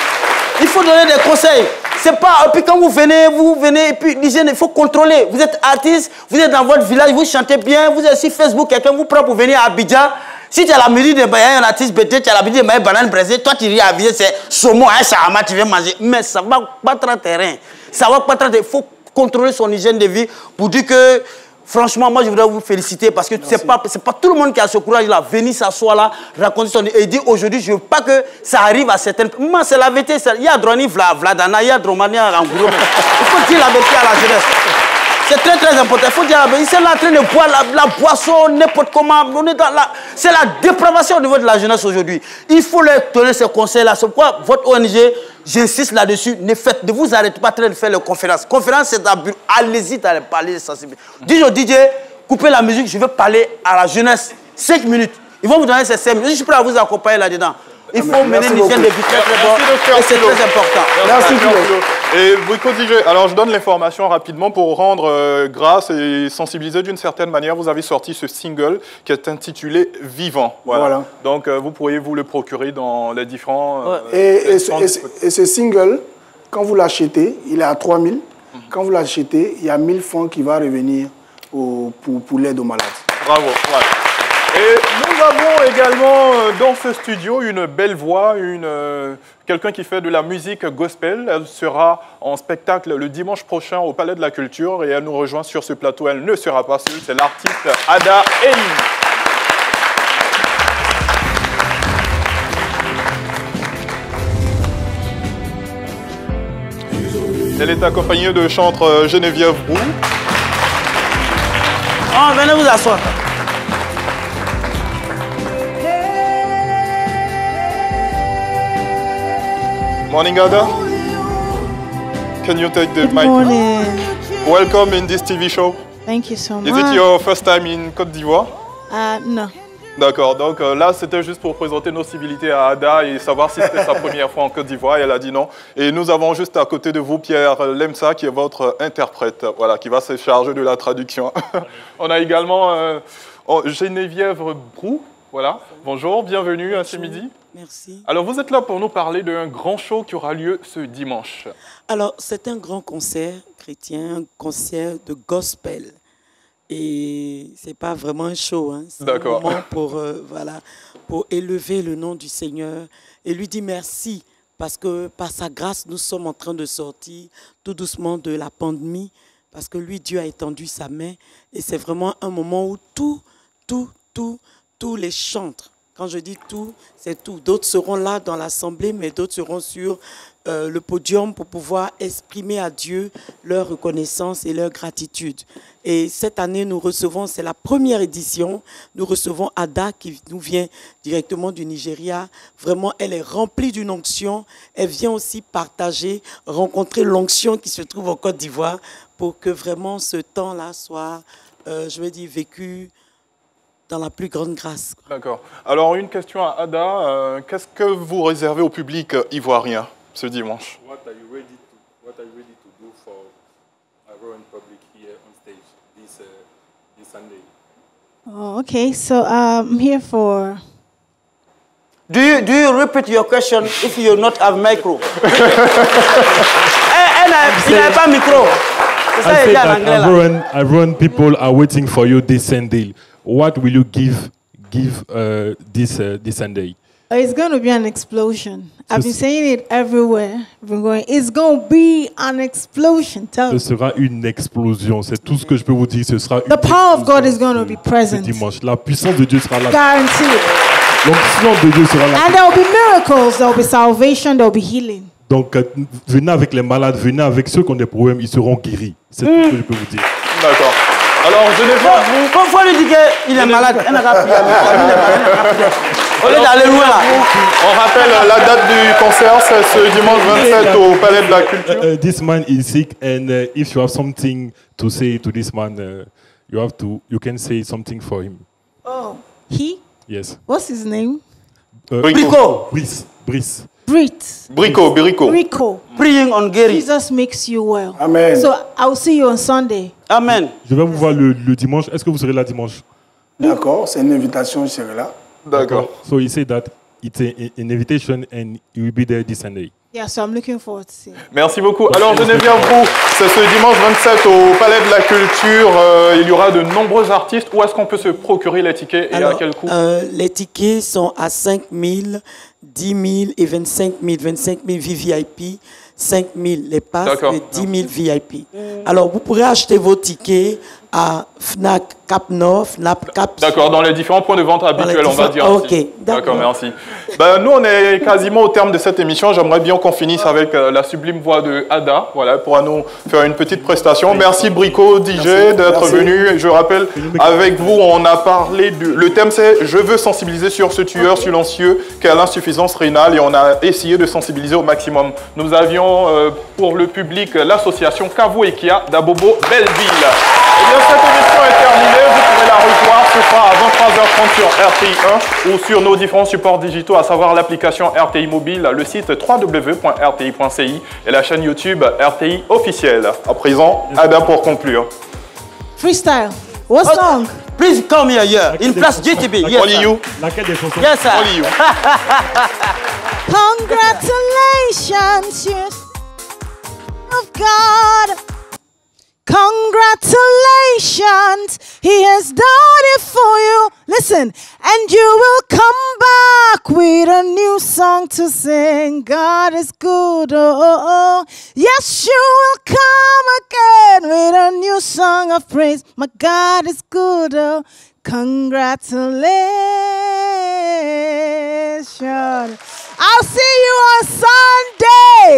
Il faut donner des conseils. C'est pas... Et puis quand vous venez, et puis l'hygiène, il faut contrôler. Vous êtes artiste, vous êtes dans votre village, vous chantez bien, vous êtes sur Facebook, quelqu'un vous prend pour venir à Abidjan. Si tu as la musique de un artiste BT, tu as la musique de banane braisée, toi tu viens à Abidjan, c'est saumon, un shawarma, tu viens manger. Mais ça va pas trop terrain. Ça va pas trop terrain. Il faut contrôler son hygiène de vie pour dire que... Franchement, moi, je voudrais vous féliciter parce que c'est pas tout le monde qui a ce courage-là. Venir s'asseoir là, raconter son... Et dire aujourd'hui, je veux pas que ça arrive à certaines... Moi, c'est la vérité. Il y a Droni Vladana, il y a Dromania Rangouro. Il faut dire la vérité à la jeunesse. C'est très, très important. Il faut dire la vérité. Ils sont là en train de boire la boisson, n'importe comment. C'est la dépravation au niveau de la jeunesse aujourd'hui. Il faut leur donner ces conseils-là. C'est pourquoi votre ONG, j'insiste là-dessus, ne vous arrêtez pas en train de faire les conférences. Conférence, c'est un bureau. Allez-y d'aller parler de sensibilité. Dis au DJ, coupez la musique, je veux parler à la jeunesse. 5 minutes. Ils vont vous donner ces 5 minutes. Je suis prêt à vous accompagner là-dedans. Il faut mener une hygiène de vie très très bonne. Et c'est très important. Merci beaucoup. Et Brico DJ, alors je donne l'information rapidement pour rendre grâce et sensibiliser d'une certaine manière. Vous avez sorti ce single qui est intitulé Vivant. Voilà. Donc vous pourriez vous le procurer dans les différents... Et ce single, quand vous l'achetez, il est à 3000. Quand vous l'achetez, il y a 1000 francs qui vont revenir pour l'aide aux malades. Bravo. Voilà. Et nous avons également dans ce studio une belle voix, quelqu'un qui fait de la musique gospel. Elle sera en spectacle le dimanche prochain au Palais de la Culture et elle nous rejoint sur ce plateau. Elle ne sera pas seule, c'est l'artiste Ada Elie. Elle est accompagnée de chantre Geneviève Brou. Oh, venez vous asseoir. Morning, Ada. Can you take the mic? Morning. Welcome in this TV show. Thank you so much. Is it your first time in Côte d'Ivoire? No. D'accord, donc là c'était juste pour présenter nos civilités à Ada et savoir si c'était sa première fois en Côte d'Ivoire et elle a dit non. Et nous avons juste à côté de vous Pierre Lemsa qui est votre interprète, voilà, qui va se charger de la traduction. On a également Geneviève Brou, voilà. Bonjour, bienvenue à ce midi. Merci. Alors vous êtes là pour nous parler d'un grand show qui aura lieu ce dimanche. Alors c'est un grand concert chrétien, un concert de gospel. Et c'est pas vraiment un show, hein. C'est un moment pour élever le nom du Seigneur et lui dire merci parce que par sa grâce, nous sommes en train de sortir tout doucement de la pandémie parce que lui, Dieu a étendu sa main et c'est vraiment un moment où tous les chantres, quand je dis tout, c'est tout. D'autres seront là dans l'assemblée, mais d'autres seront sur le podium pour pouvoir exprimer à Dieu leur reconnaissance et leur gratitude. Et cette année, nous recevons, c'est la première édition, nous recevons Ada qui nous vient directement du Nigeria. Vraiment, elle est remplie d'une onction. Elle vient aussi partager, rencontrer l'onction qui se trouve en Côte d'Ivoire pour que vraiment ce temps-là soit, je vais dire, vécu dans la plus grande grâce. D'accord. Alors, une question à Ada. Qu'est-ce que vous réservez au public ivoirien ce dimanche? What are you ready to do for Ivorian public here on stage this Sunday? Oh, okay. So I'm here for... Do you repeat your question if you not have micro? Il n'a pas micro. C'est ça, il dit en anglais là. Ivorian people are waiting for you this Sunday. What will you give this Sunday? It's going to be an explosion. I've been saying it everywhere. I've been going, it's going to be an explosion. Ce sera une explosion. C'est tout ce que je peux vous dire. Ce sera The power of God is going to be present. Dimanche. La puissance de Dieu sera là. Guaranteed. L'onction de Dieu sera là. And there will be miracles. There will be salvation. There will be healing. Donc, venez avec les malades, venez avec ceux qui ont des problèmes, ils seront guéris. C'est tout ce que je peux vous dire. D'accord. Alors, je ne vais pas... Faut lui dire qu'il est malade. Il n'a pas Au lieu d'aller loin là. On rappelle la date du concert, c'est ce dimanche 27 au Palais de la Culture. This man is sick and if you have something to say to this man, you can say something for him. Oh, he? Yes. What's his name? Brico. Brice. Breathe. Brico. Praying on Gary. Jesus makes you well. Amen. So I'll see you on Sunday. Amen. Je vais vous voir le dimanche. Est-ce que vous serez là dimanche? D'accord, c'est une invitation, je serai là. D'accord. So he said that it's an invitation and he will be there this Sunday. Yeah, so I'm looking forward to seeing you. Merci beaucoup. Alors, Geneviève Roux, c'est ce dimanche 27 au Palais de la Culture. Il y aura de nombreux artistes. Où est-ce qu'on peut se procurer les tickets et à quel coût? Les tickets sont à 5 000, 10 000 et 25 000. 25 000 VVIP, 5 000 les passes et 10 000 VIP. Alors, vous pourrez acheter vos tickets à Fnac, Cap Nord, Fnac, Cap. D'accord, dans les différents points de vente habituels, on va dire. Ok, d'accord, merci. Ben, nous, on est quasiment au terme de cette émission. J'aimerais bien qu'on finisse avec la sublime voix de Ada, voilà, pour nous faire une petite prestation. Merci Brico, DJ, d'être venu. Je rappelle, avec vous, on a parlé le thème, c'est « Je veux sensibiliser sur ce tueur silencieux qu'est l'insuffisance rénale » et on a essayé de sensibiliser au maximum. Nous avions pour le public l'association Kavu Ekia d'Abobo Belleville. Eh bien, cette émission est terminée. Vous pourrez la revoir ce soir à 23h30 sur RTI 1 ou sur nos différents supports digitaux, à savoir l'application RTI Mobile, le site www.rti.ci et la chaîne YouTube RTI officielle. À présent, Ada pour conclure. Freestyle. What song? Please come here. In place GTB. Yes, Only you. Laquelle des chansons? Yes, sir. Only you. Congratulations, yes, of God. Congratulations, He has done it for you. Listen, and you will come back with a new song to sing. God is good, oh. Yes, you will come again with a new song of praise. My God is good, oh. Congratulations. I'll see you on Sunday.